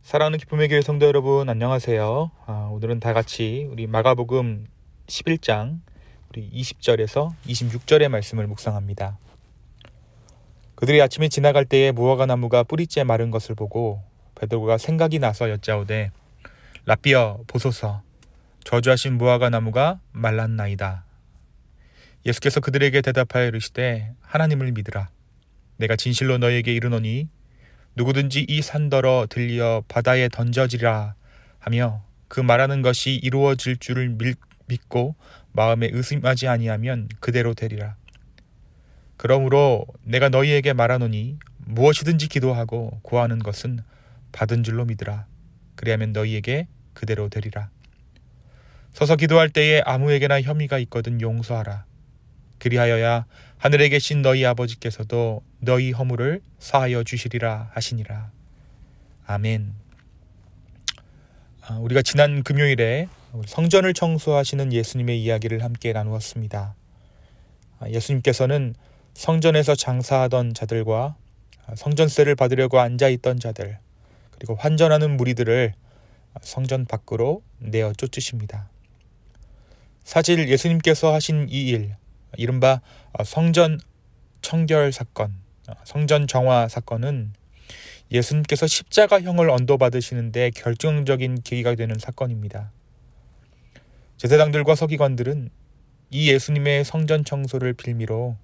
사랑하는 기쁨의 교회 성도 여러분, 안녕하세요. 오늘은 다 같이 우리 마가복음 11장 우리 20절에서 26절의 말씀을 묵상합니다. 그들이 아침에 지나갈 때에 무화과 나무가 뿌리째 마른 것을 보고 베드로가 생각이 나서 여짜오되 라삐어 보소서, 저주하신 무화과 나무가 말랐나이다. 예수께서 그들에게 대답하여 이르시되 하나님을 믿으라. 내가 진실로 너희에게 이르노니 누구든지 이 산더러 들리어 바다에 던져지라 하며 그 말하는 것이 이루어질 줄을 믿고 마음에 의심하지 아니하면 그대로 되리라. 그러므로 내가 너희에게 말하노니 무엇이든지 기도하고 구하는 것은 받은 줄로 믿으라. 그리하면 너희에게 그대로 되리라. 서서 기도할 때에 아무에게나 혐의가 있거든 용서하라. 그리하여야 하늘에 계신 너희 아버지께서도 너희 허물을 사하여 주시리라 하시니라. 아멘. 우리가 지난 금요일에 성전을 청소하시는 예수님의 이야기를 함께 나누었습니다. 예수님께서는 성전에서 장사하던 자들과 성전세를 받으려고 앉아있던 자들, 그리고 환전하는 무리들을 성전 밖으로 내어 쫓으십니다. 사실 예수님께서 하신 이 일, 이른바 성전 청결 사건, 성전 정화 사건은 예수님께서 십자가형을 언도받으시는데 결정적인 계기가 되는 사건입니다. 제사장들과 서기관들은 이 예수님의 성전 청소를 빌미로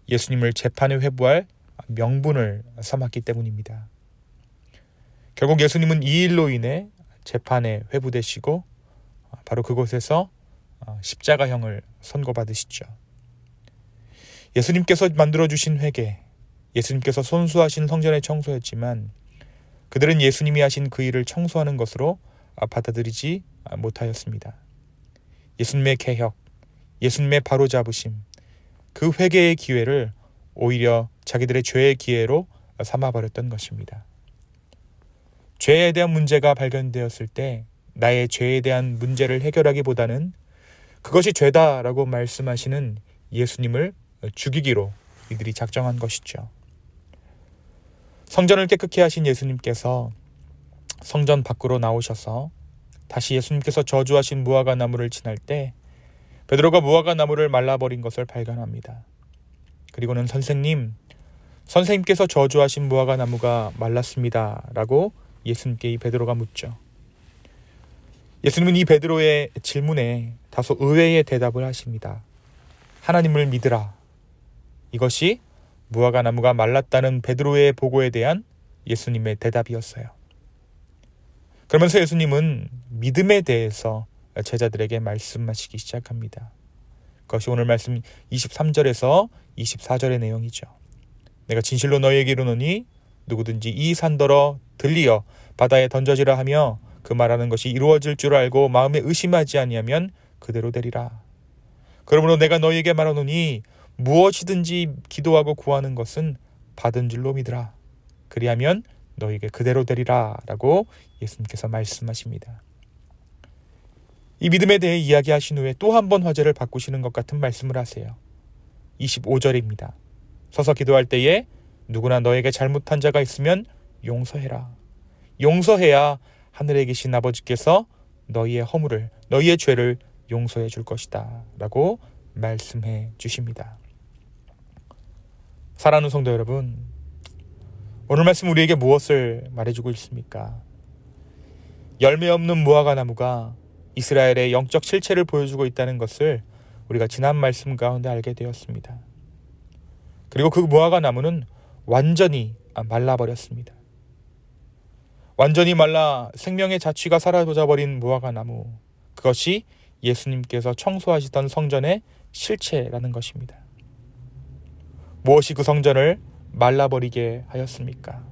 예수님을 재판에 회부할 명분을 삼았기 때문입니다. 결국 예수님은 이 일로 인해 재판에 회부되시고 바로 그곳에서 십자가형을 선고받으시죠. 예수님께서 만들어주신 회개, 예수님께서 손수하신 성전의 청소였지만 그들은 예수님이 하신 그 일을 청소하는 것으로 받아들이지 못하였습니다. 예수님의 개혁, 예수님의 바로잡으심, 그 회개의 기회를 오히려 자기들의 죄의 기회로 삼아버렸던 것입니다. 죄에 대한 문제가 발견되었을 때 나의 죄에 대한 문제를 해결하기보다는 그것이 죄다라고 말씀하시는 예수님을 죽이기로 이들이 작정한 것이죠. 성전을 깨끗게 하신 예수님께서 성전 밖으로 나오셔서 다시 예수님께서 저주하신 무화과 나무를 지날 때 베드로가 무화과 나무를 말라버린 것을 발견합니다. 그리고는 선생님께서 저주하신 무화과 나무가 말랐습니다 라고 예수님께 이 베드로가 묻죠. 예수님은 이 베드로의 질문에 다소 의외의 대답을 하십니다. 하나님을 믿으라. 이것이 무화과 나무가 말랐다는 베드로의 보고에 대한 예수님의 대답이었어요. 그러면서 예수님은 믿음에 대해서 제자들에게 말씀하시기 시작합니다. 그것이 오늘 말씀 23절에서 24절의 내용이죠. 내가 진실로 너희에게 이르노니 누구든지 이 산더러 들리어 바다에 던져지라 하며 그 말하는 것이 이루어질 줄 알고 마음에 의심하지 아니하면 그대로 되리라. 그러므로 내가 너희에게 말하노니 무엇이든지 기도하고 구하는 것은 받은 줄로 믿으라. 그리하면 너희에게 그대로 되리라 라고 예수님께서 말씀하십니다. 이 믿음에 대해 이야기하신 후에 또 한 번 화제를 바꾸시는 것 같은 말씀을 하세요. 25절입니다. 서서 기도할 때에 누구나 너에게 잘못한 자가 있으면 용서해라. 용서해야 하늘에 계신 아버지께서 너희의 허물을, 너희의 죄를 용서해 줄 것이다 라고 말씀해 주십니다. 사랑하는 성도 여러분, 오늘 말씀 우리에게 무엇을 말해주고 있습니까? 열매 없는 무화과 나무가 이스라엘의 영적 실체를 보여주고 있다는 것을 우리가 지난 말씀 가운데 알게 되었습니다. 그리고 그 무화과 나무는 완전히 말라버렸습니다. 완전히 말라 생명의 자취가 사라져버린 무화과 나무, 그것이 예수님께서 청소하시던 성전의 실체라는 것입니다. 무엇이 그 성전을 말라버리게 하였습니까?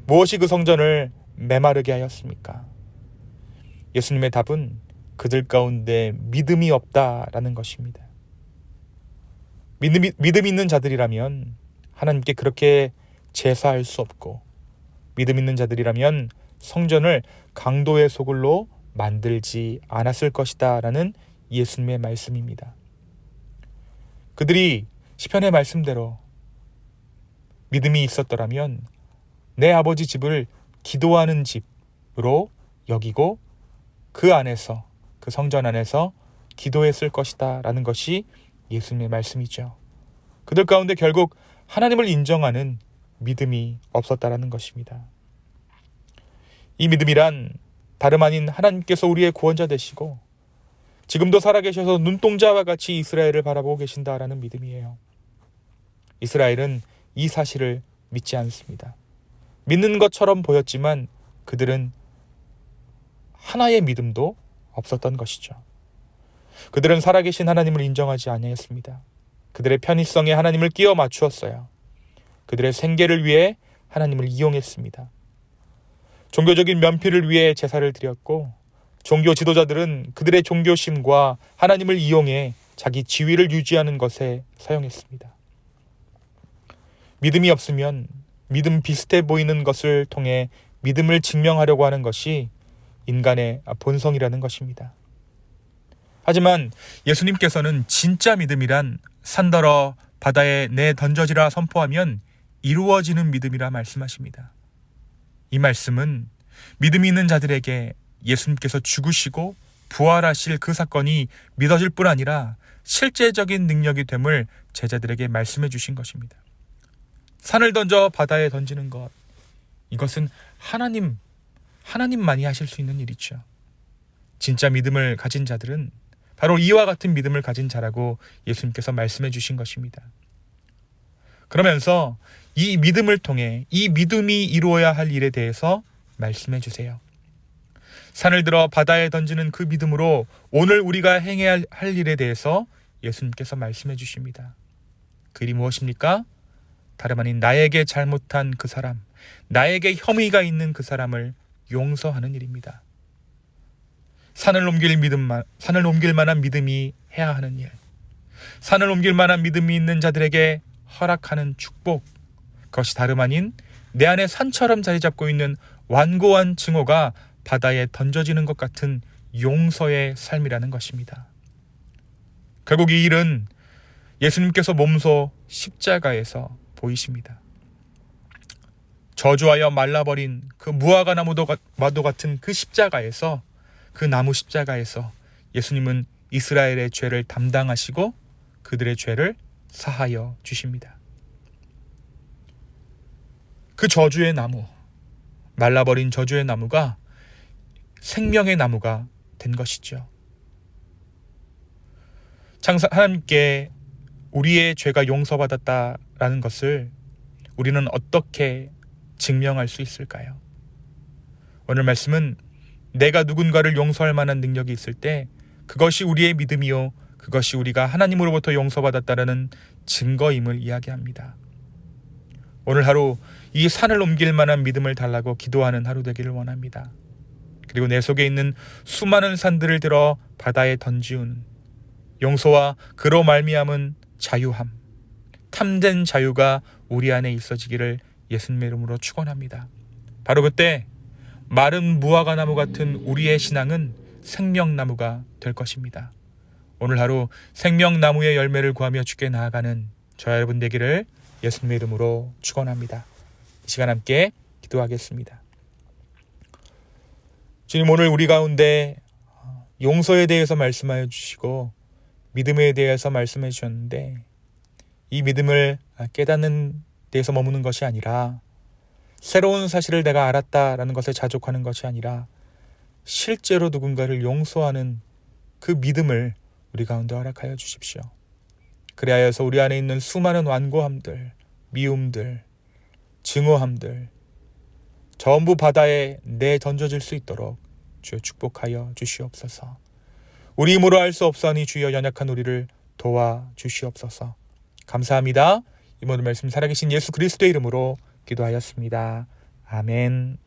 무엇이 그 성전을 메마르게 하였습니까? 예수님의 답은 그들 가운데 믿음이 없다라는 것입니다. 믿음 있는 자들이라면 하나님께 그렇게 제사할 수 없고, 믿음 있는 자들이라면 성전을 강도의 소굴로 만들지 않았을 것이다 라는 예수님의 말씀입니다. 그들이 시편의 말씀대로 믿음이 있었더라면 내 아버지 집을 기도하는 집, 여기고 그 안에서, 그 성전 안에서 기도했을 것이다 라는 것이 예수님의 말씀이죠. 그들 가운데 결국 하나님을 인정하는 믿음이 없었다라는 것입니다. 이 믿음이란 다름 아닌 하나님께서 우리의 구원자 되시고 지금도 살아계셔서 눈동자와 같이 이스라엘을 바라보고 계신다라는 믿음이에요. 이스라엘은 이 사실을 믿지 않습니다. 믿는 것처럼 보였지만 그들은 하나의 믿음도 없었던 것이죠. 그들은 살아계신 하나님을 인정하지 아니했습니다. 그들의 편의성에 하나님을 끼워 맞추었어요. 그들의 생계를 위해 하나님을 이용했습니다. 종교적인 면피를 위해 제사를 드렸고 종교 지도자들은 그들의 종교심과 하나님을 이용해 자기 지위를 유지하는 것에 사용했습니다. 믿음이 없으면 믿음 비슷해 보이는 것을 통해 믿음을 증명하려고 하는 것이 인간의 본성이라는 것입니다. 하지만 예수님께서는 진짜 믿음이란 산더러 바다에 내 던져지라 선포하면 이루어지는 믿음이라 말씀하십니다. 이 말씀은 믿음이 있는 자들에게 예수님께서 죽으시고 부활하실 그 사건이 믿어질 뿐 아니라 실제적인 능력이 됨을 제자들에게 말씀해 주신 것입니다. 산을 던져 바다에 던지는 것, 이것은 하나님만이 하실 수 있는 일이죠. 진짜 믿음을 가진 자들은 바로 이와 같은 믿음을 가진 자라고 예수님께서 말씀해 주신 것입니다. 그러면서 이 믿음을 통해 이 믿음이 이루어야 할 일에 대해서 말씀해 주세요. 산을 들어 바다에 던지는 그 믿음으로 오늘 우리가 행해야 할 일에 대해서 예수님께서 말씀해 주십니다. 그 일이 무엇입니까? 다름 아닌 나에게 잘못한 그 사람, 나에게 혐의가 있는 그 사람을 용서하는 일입니다. 산을 옮길 만한 믿음이 해야 하는 일, 산을 옮길 만한 믿음이 있는 자들에게 허락하는 축복, 그것이 다름 아닌 내 안에 산처럼 자리 잡고 있는 완고한 증오가 바다에 던져지는 것 같은 용서의 삶이라는 것입니다. 결국 이 일은 예수님께서 몸소 십자가에서 보이십니다. 저주하여 말라버린 그 무화과 나무도 같은 그 십자가에서, 그 나무 십자가에서 예수님은 이스라엘의 죄를 담당하시고 그들의 죄를 사하여 주십니다. 그 저주의 나무, 말라버린 저주의 나무가 생명의 나무가 된 것이죠. 하나님께 우리의 죄가 용서받았다라는 것을 우리는 어떻게 증명할 수 있을까요? 오늘 말씀은 내가 누군가를 용서할 만한 능력이 있을 때 그것이 우리의 믿음이요, 그것이 우리가 하나님으로부터 용서받았다라는 증거임을 이야기합니다. 오늘 하루 이 산을 옮길 만한 믿음을 달라고 기도하는 하루 되기를 원합니다. 그리고 내 속에 있는 수많은 산들을 들어 바다에 던지우는 용서와 그로 말미암은 자유함, 참된 자유가 우리 안에 있어지기를 예수님의 이름으로 축원합니다. 바로 그때 마른 무화과 나무 같은 우리의 신앙은 생명나무가 될 것입니다. 오늘 하루 생명나무의 열매를 구하며 주께 나아가는 저와 여러분 되기를 예수님의 이름으로 축원합니다. 이 시간 함께 기도하겠습니다. 주님, 오늘 우리 가운데 용서에 대해서 말씀하여 주시고 믿음에 대해서 말씀해 주셨는데 이 믿음을 깨닫는 데에서 머무는 것이 아니라 새로운 사실을 내가 알았다라는 것에 자족하는 것이 아니라 실제로 누군가를 용서하는 그 믿음을 우리 가운데 허락하여 주십시오. 그리하여서 우리 안에 있는 수많은 완고함들, 미움들, 증오함들 전부 바다에 내던져질 수 있도록 주여 축복하여 주시옵소서. 우리 힘으로 할 수 없사오니 주여 연약한 우리를 도와주시옵소서. 감사합니다. 이 모든 말씀 살아계신 예수 그리스도의 이름으로 기도하였습니다. 아멘.